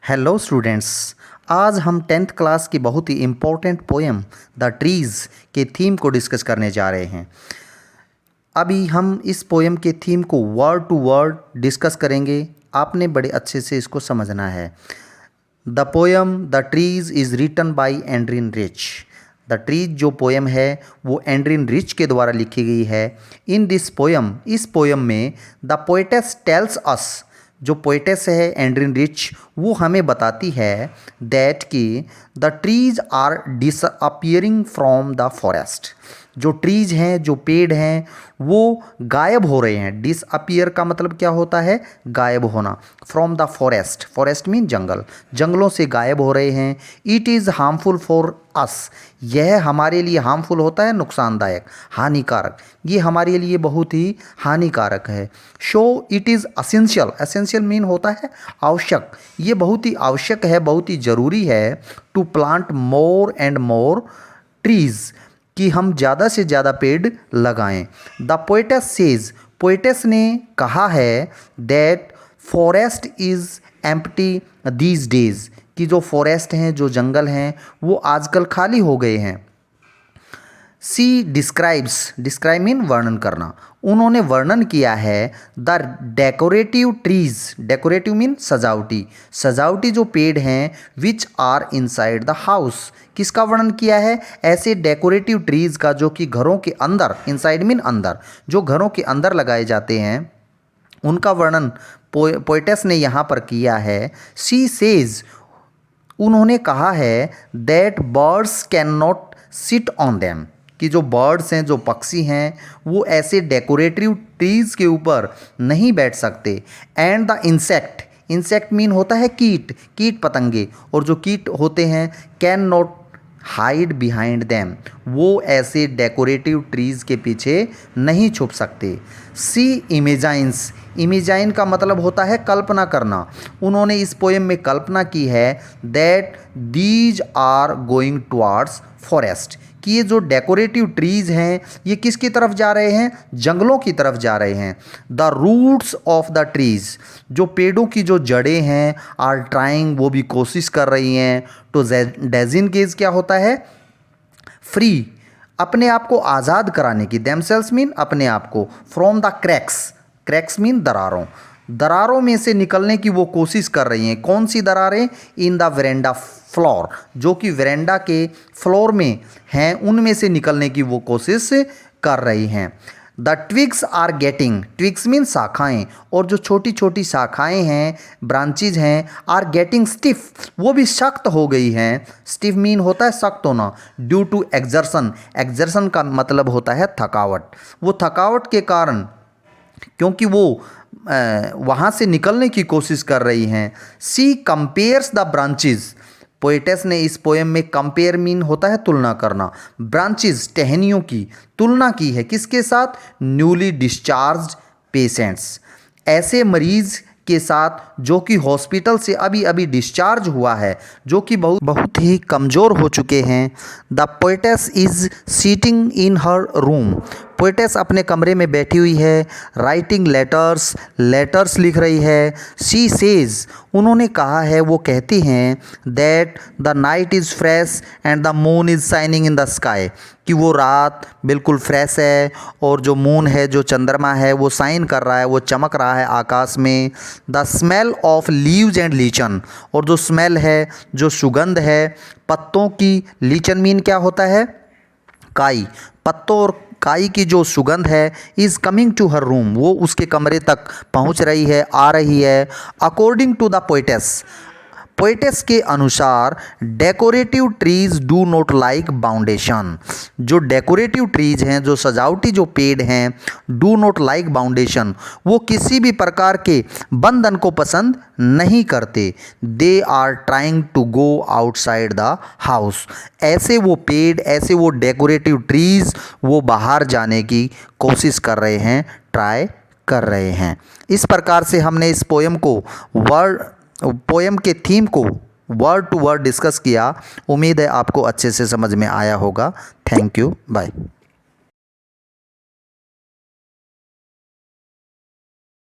Hello students, आज हम 10th class की बहुत ही इम्पोर्टेंट पोएम द ट्रीज़ के थीम को डिस्कस करने जा रहे हैं। अभी हम इस पोएम के थीम को वर्ड टू वर्ड डिस्कस करेंगे। आपने बड़े अच्छे से इसको समझना है। The poem the trees is written by Adrienne Rich. The trees जो पोएम है वो एंड्रिन रिच के द्वारा लिखी गई है। इन दिस पोएम, इस पोएम में द पोएटेस टेल्स अस, जो पोएटेस है एंड्रिन रिच, वो हमें बताती है दैट कि the trees are disappearing from the forest. जो ट्रीज हैं, जो पेड़ हैं, वो गायब हो रहे हैं। डिसअपियर का मतलब क्या होता है? गायब होना। From the forest, forest mean जंगल, जंगलों से गायब हो रहे हैं। It is harmful for us, यह हमारे लिए हार्मफुल होता है, नुकसानदायक, हानिकारक। ये हमारे लिए बहुत ही हानिकारक है। Show it is essential, essential mean होता है आवश्यक। ये बहुत ही आवश्यक है, बहुत ही ज़रूरी है to plant more and more trees, कि हम ज़्यादा से ज़्यादा पेड़ लगाएं। द पोएटेस सेज, पोएटेस ने कहा है that forest is empty these days, कि जो फॉरेस्ट हैं, जो जंगल हैं, वो आजकल खाली हो गए हैं। सी डिस्क्राइब्स, डिस्क्राइब मीन वर्णन करना। उन्होंने वर्णन किया है the decorative trees, decorative mean सजावटी, सजावटी जो पेड़ हैं, which are inside the house. किसका वर्णन किया है? ऐसे डेकोरेटिव ट्रीज का जो कि घरों के अंदर, इनसाइड मीन अंदर, जो घरों के अंदर लगाए जाते हैं, उनका वर्णन पोएटेस ने यहाँ पर किया है। सी सेज, उन्होंने कहा है that birds can not sit on them, कि जो बर्ड्स हैं, जो पक्षी हैं, वो ऐसे डेकोरेटिव ट्रीज़ के ऊपर नहीं बैठ सकते। And the insect, insect mean होता है कीट, कीट पतंगे, और जो कीट होते हैं can not hide behind them, वो ऐसे डेकोरेटिव ट्रीज़ के पीछे नहीं छुप सकते। सी इमेजाइंस, इमेजाइन का मतलब होता है कल्पना करना। उन्होंने इस पोएम में कल्पना की है that these are going towards forest, कि ये जो डेकोरेटिव ट्रीज़ हैं, ये किसकी तरफ जा रहे हैं? जंगलों की तरफ जा रहे हैं। The roots of the trees, जो पेड़ों की जो जड़ें हैं, आर ट्राइंग, वो भी कोशिश कर रही हैं टू डेजिनगेज, क्या होता है? फ्री, अपने आप को आज़ाद कराने की। देमसेल्स मीन अपने आप को। From the cracks, cracks mean दरारों, दरारों में से निकलने की वो कोशिश कर रही हैं। कौन सी दरारें? इन द वेरेंडा फ्लोर, जो कि वेरेंडा के फ्लोर में हैं, उनमें से निकलने की वो कोशिश कर रही हैं। The twigs are getting, twigs mean शाखाएँ, और जो छोटी छोटी शाखाएँ हैं, ब्रांचेज हैं, आर गेटिंग स्टिफ, वो भी सख्त हो गई हैं। स्टिफ मीन होता है सख्त होना। ड्यू टू एक्जर्सन, एक्जर्सन का मतलब होता है थकावट। वो थकावट के कारण, क्योंकि वो वहाँ से निकलने की कोशिश कर रही हैं। सी कंपेयर्स द ब्रांचेज, पोएटेस ने इस पोएम में कंपेयर मीन होता है तुलना करना, ब्रांचेज टहनियों की तुलना की है। किसके साथ? न्यूली डिस्चार्ज्ड पेशेंट्स, ऐसे मरीज़ के साथ जो कि हॉस्पिटल से अभी अभी डिस्चार्ज हुआ है, जो कि बहुत ही कमज़ोर हो चुके हैं। The poetess is seating in her room, poetess अपने कमरे में बैठी हुई है। राइटिंग लेटर्स, लेटर्स लिख रही है। शी सेज, उन्होंने कहा है, वो कहती हैं that the night is fresh and the moon is shining in the sky, कि वो रात बिल्कुल फ्रेश है और जो मून है, जो चंद्रमा है, वो शाइन कर रहा है, वो चमक रहा है आकाश में। The smell of leaves and lichen, और जो स्मेल है, जो सुगंध है पत्तों की, लीचन मीन क्या होता है? काई, पत्तों और काई की जो सुगंध है, is coming to her room, वो उसके कमरे तक पहुंच रही है, आ रही है। According to the poetess, poetess के अनुसार decorative trees do not like boundation, जो डेकोरेटिव ट्रीज़ हैं, जो सजावटी जो पेड़ हैं, डू नॉट लाइक बाउंडेशन, वो किसी भी प्रकार के बंधन को पसंद नहीं करते। They are trying to go outside the house, ऐसे वो पेड़, ऐसे वो डेकोरेटिव ट्रीज़, वो बाहर जाने की कोशिश कर रहे हैं, ट्राई कर रहे हैं। इस प्रकार से हमने इस पोएम के थीम को वर्ड टू वर्ड डिस्कस किया। उम्मीद है आपको अच्छे से समझ में आया होगा। Thank you, bye.